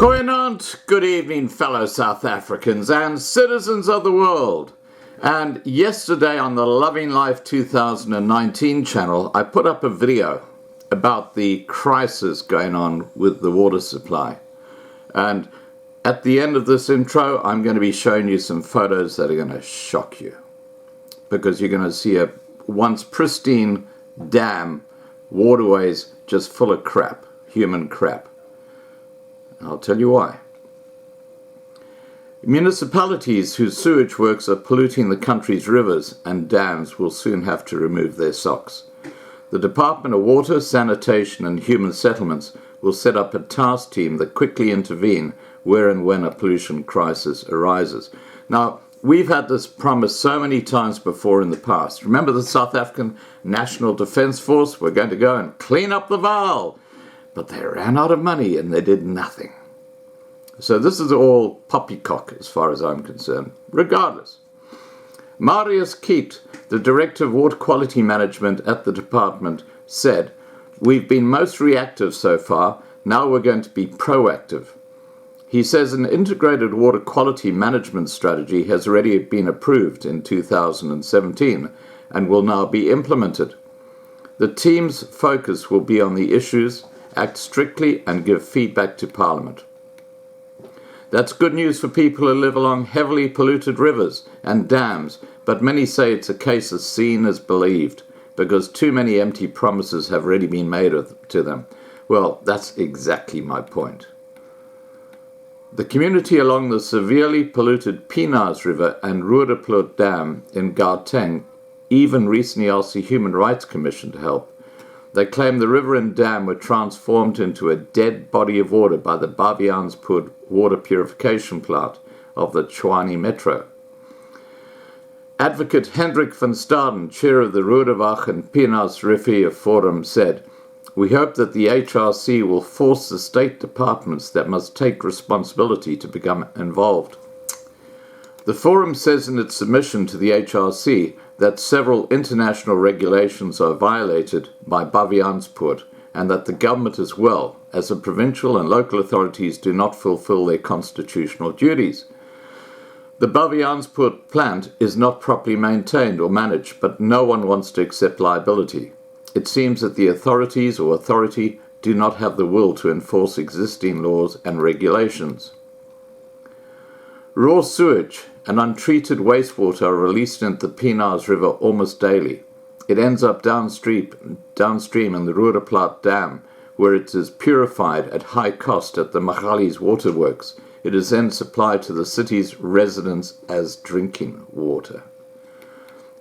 Goeienaand, good evening, fellow South Africans and citizens of the world. And yesterday on the Loving Life 2019 channel, I put up a video about the crisis going on with the water supply. And at the end of this intro, I'm going to be showing you some photos that are going to shock you. Because you're going to see a once pristine dam, waterways just full of crap, human crap. I'll tell you why. Municipalities whose sewage works are polluting the country's rivers and dams will soon have to remove their socks. The Department of Water, Sanitation and Human Settlements will set up a task team that quickly intervene where and when a pollution crisis arises. Now, we've had this promise so many times before in the past. Remember the South African National Defence Force? We're going to go and clean up the Vaal. But they ran out of money and they did nothing. So this is all poppycock as far as I'm concerned. Regardless, Marius Keat, the Director of Water Quality Management at the department, said, "We've been most reactive so far, now we're going to be proactive." He says an integrated water quality management strategy has already been approved in 2017 and will now be implemented. The team's focus will be on the issues, act strictly and give feedback to Parliament. That's good news for people who live along heavily polluted rivers and dams, but many say it's a case of seen as believed, because too many empty promises have already been made to them. Well, that's exactly my point. The community along the severely polluted Pinars River and Roodepoort Dam in Gauteng even recently asked the Human Rights Commission to help. They claim the river and dam were transformed into a dead body of water by the Baviaanspoort water purification plant of the Tshwane Metro. Advocate Hendrik van Staden, chair of the Roodepoort and Pinars Rivier Forum, said, "We hope that the HRC will force the state departments that must take responsibility to become involved." The Forum says in its submission to the HRC that several international regulations are violated by Baviaanspoort and that the government as well as the provincial and local authorities do not fulfill their constitutional duties. The Baviaanspoort plant is not properly maintained or managed, but no one wants to accept liability. It seems that the authorities or authority do not have the will to enforce existing laws and regulations. Raw sewage and untreated wastewater are released into the Pinars River almost daily. It ends up downstream in the Roodepoort Dam, where it is purified at high cost at the Magalies waterworks. It is then supplied to the city's residents as drinking water.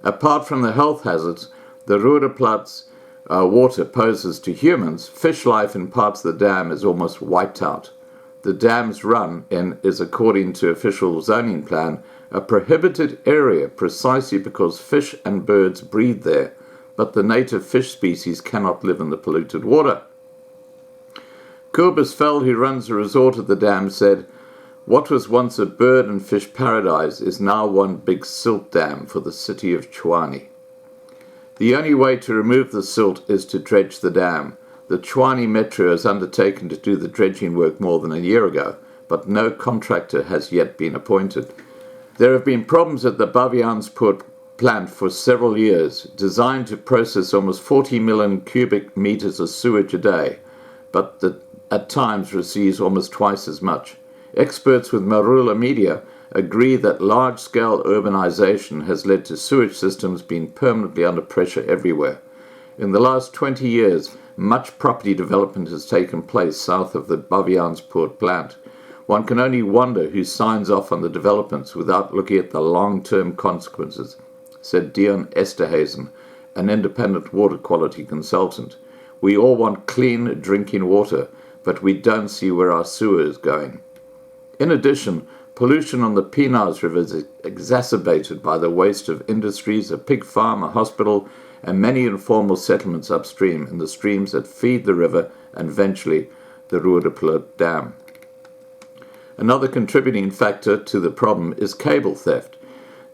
Apart from the health hazards the Roodepoort's water poses to humans, fish life in parts of the dam is almost wiped out. The dam's run-in is, according to official zoning plan, a prohibited area precisely because fish and birds breed there, but the native fish species cannot live in the polluted water. Kobus Veld, who runs the resort at the dam, said, "What was once a bird and fish paradise is now one big silt dam for the city of Tshwane. The only way to remove the silt is to dredge the dam. The Tshwane Metro has undertaken to do the dredging work more than a year ago, but no contractor has yet been appointed. There have been problems at the Baviaanspoort plant for several years, designed to process almost 40 million cubic meters of sewage a day, but that at times receives almost twice as much. Experts with Marula Media agree that large-scale urbanization has led to sewage systems being permanently under pressure everywhere. In the last 20 years, much property development has taken place south of the Baviaanspoort plant. One can only wonder who signs off on the developments without looking at the long-term consequences," said Dion Esterhazen, an independent water quality consultant. "We all want clean drinking water, but we don't see where our sewer is going." In addition, pollution on the Pinars River is exacerbated by the waste of industries, a pig farm, a hospital, and many informal settlements upstream in the streams that feed the river and eventually the Roodepoort Dam. Another contributing factor to the problem is cable theft.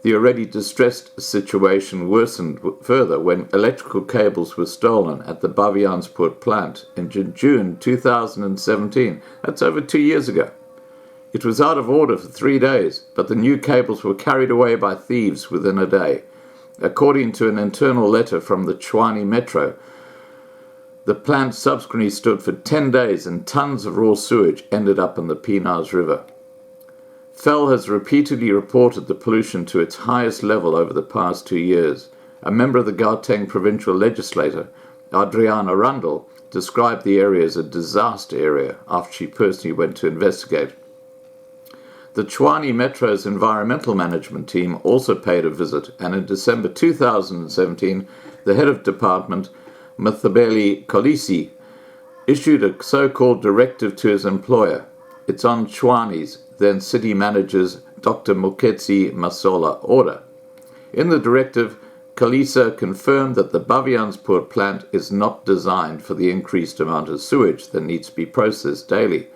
The already distressed situation worsened further when electrical cables were stolen at the Baviaanspoort plant in June 2017. That's over 2 years ago. It was out of order for 3 days, but the new cables were carried away by thieves within a day. According to an internal letter from the Chwani Metro, the plant subsequently stood for 10 days and tons of raw sewage ended up in the Pinars River. Fell has repeatedly reported the pollution to its highest level over the past 2 years. A member of the Gauteng provincial legislature, Adriana Rundle, described the area as a disaster area after she personally went to investigate. The Chwani Metro's environmental management team also paid a visit, and in December 2017, the head of department, Mathabeli Kolisi, issued a so-called directive to his employer. It's on Chwani's, then city manager's Dr. Moketsi Masola order. In the directive, Kolisa confirmed that the Bavianspoort plant is not designed for the increased amount of sewage that needs to be processed daily.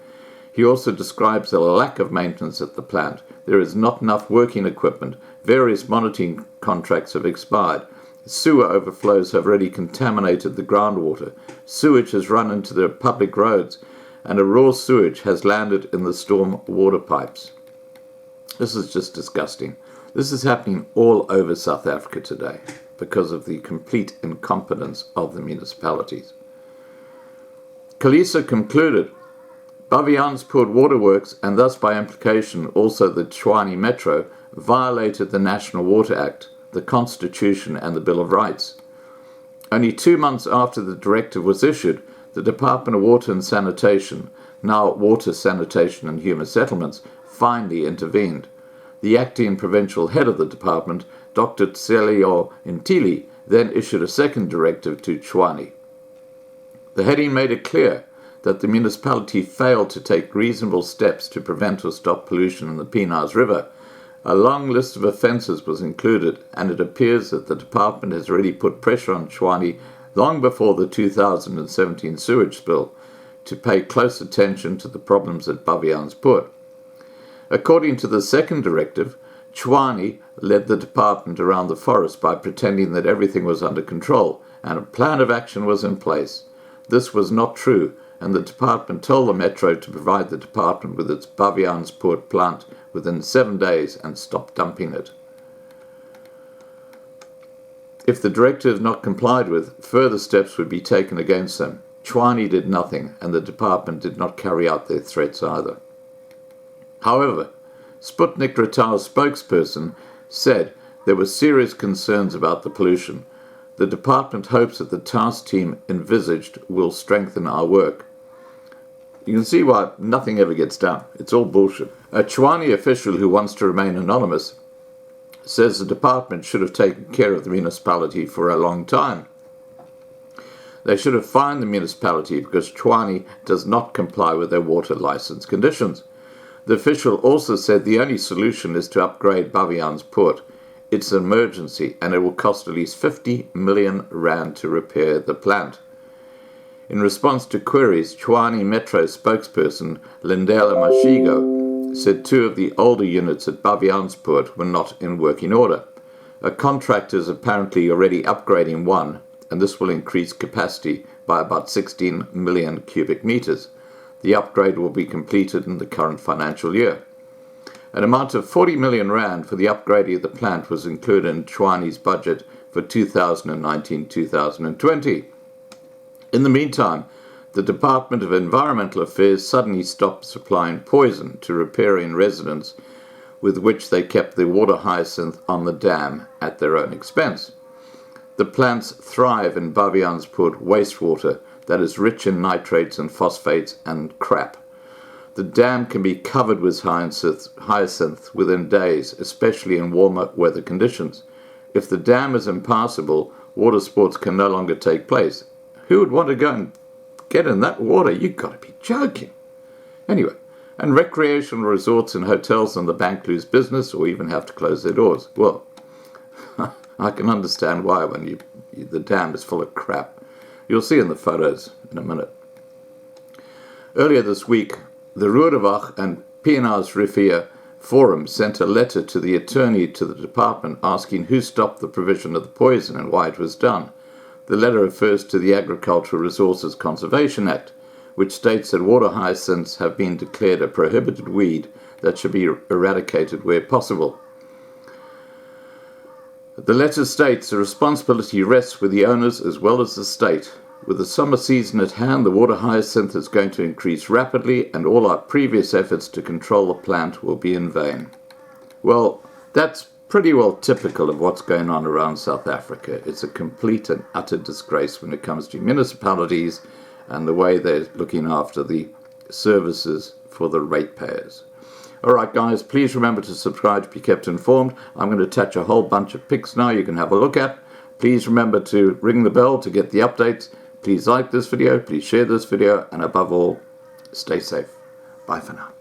He also describes a lack of maintenance at the plant. There is not enough working equipment. Various monitoring contracts have expired. Sewer overflows have already contaminated the groundwater. Sewage has run into the public roads, and a raw sewage has landed in the storm water pipes. This is just disgusting. This is happening all over South Africa today because of the complete incompetence of the municipalities. Kolisa concluded, Bavianspoort Waterworks, and thus by implication also the Chwani Metro, violated the National Water Act, the Constitution and the Bill of Rights. Only 2 months after the directive was issued, the Department of Water and Sanitation, now Water, Sanitation and Human Settlements, finally intervened. The acting provincial head of the department, Dr. Tselio Ntili, then issued a second directive to Chwani. The heading made it clear that the municipality failed to take reasonable steps to prevent or stop pollution in the Pinars River. A long list of offences was included, and it appears that the department has already put pressure on Chwani long before the 2017 sewage spill to pay close attention to the problems at Bavianspoort. According to the second directive, Chwani led the department around the forest by pretending that everything was under control and a plan of action was in place. This was not true, and the department told the Metro to provide the department with its Bavianspoort plant within 7 days and stop dumping it. If the directive is not complied with, further steps would be taken against them. Chwani did nothing, and the department did not carry out their threats either. However, Sputnik Ratau's spokesperson said there were serious concerns about the pollution. The department hopes that the task team envisaged will strengthen our work. You can see why nothing ever gets done. It's all bullshit. A Chwani official who wants to remain anonymous says the department should have taken care of the municipality for a long time. They should have fined the municipality because Chwani does not comply with their water license conditions. The official also said the only solution is to upgrade Bavianspoort. It's an emergency and it will cost at least 50 million rand to repair the plant. In response to queries, Chwani Metro spokesperson Lindela Mashigo said 2 of the older units at Bavianspoort were not in working order. A contractor is apparently already upgrading one, and this will increase capacity by about 16 million cubic meters. The upgrade will be completed in the current financial year. An amount of 40 million rand for the upgrading of the plant was included in Chwani's budget for 2019-2020. In the meantime, the Department of Environmental Affairs suddenly stopped supplying poison to riparian residents with which they kept the water hyacinth on the dam at their own expense. The plants thrive in Bavianspoort wastewater that is rich in nitrates and phosphates and crap. The dam can be covered with hyacinth within days, especially in warmer weather conditions. If the dam is impassable, water sports can no longer take place. Who would want to go and get in that water? You've got to be joking. Anyway, and recreational resorts and hotels on the bank lose business or even have to close their doors. Well, I can understand why when the dam is full of crap. You'll see in the photos in a minute. Earlier this week, the Ruurwag and Pinars Rivier Forum sent a letter to the attorney to the department asking who stopped the provision of the poison and why it was done. The letter refers to the Agricultural Resources Conservation Act, which states that water hyacinths have been declared a prohibited weed that should be eradicated where possible. The letter states the responsibility rests with the owners as well as the state. With the summer season at hand, the water hyacinth is going to increase rapidly, and all our previous efforts to control the plant will be in vain. Well, that's pretty well typical of what's going on around South Africa. It's a complete and utter disgrace when it comes to municipalities and the way they're looking after the services for the ratepayers. Alright guys, please remember to subscribe to be kept informed. I'm going to attach a whole bunch of pics now you can have a look at. Please remember to ring the bell to get the updates. Please like this video, please share this video, and above all, stay safe. Bye for now.